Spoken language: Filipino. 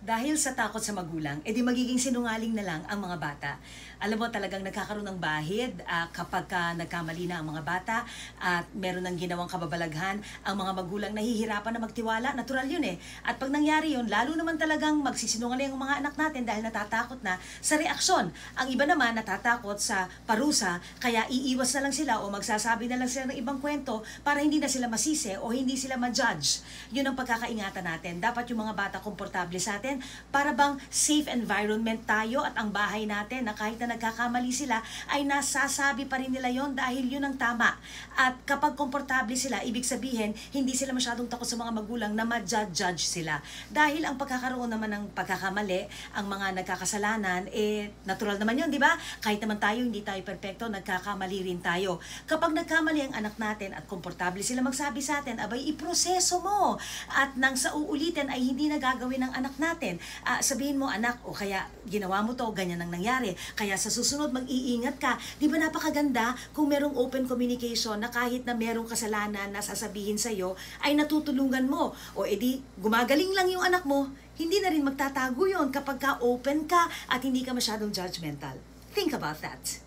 Dahil sa takot sa magulang, edi magiging sinungaling na lang ang mga bata. Alam mo talagang nagkakaroon ng bahid kapag nagkamali na ang mga bata at meron ng ginawang kababalaghan, ang mga magulang nahihirapan na magtiwala. Natural yun eh. At pag nangyari yun, lalo naman talagang magsisinungaling ang mga anak natin dahil natatakot na sa reaksyon. Ang iba naman natatakot sa parusa, kaya iiwas na lang sila o magsasabi na lang sila ng ibang kwento para hindi na sila masisi o hindi sila ma-judge. Yun ang pagkakaingatan natin. Dapat yung mga bata komportable sa atin para bang safe environment tayo at ang bahay natin na kahit na nagkakamali sila ay nasasabi pa rin nila yon dahil yun ang tama. At kapag komportable sila, ibig sabihin hindi sila masyadong takot sa mga magulang na ma-judge sila. Dahil ang pagkakaroon naman ng pagkakamali, ang mga nagkakasalanan, natural naman yun, di ba? Kahit naman tayo, hindi tayo perfecto, nagkakamali rin tayo. Kapag nagkamali ang anak natin at komportable sila magsabi sa atin, abay, iproseso mo. At nang sa uulitin ay hindi na gagawin ng anak natin. Sabihin mo, anak, o kaya ginawa mo to, ganyan ang nangyari. Kaya sa susunod, mag-iingat ka. Di ba napakaganda kung merong open communication na kahit na merong kasalanan na sasabihin sa'yo, ay natutulungan mo. O edi, gumagaling lang yung anak mo, hindi na rin magtatago yon kapag ka open ka at hindi ka masyadong judgmental. Think about that.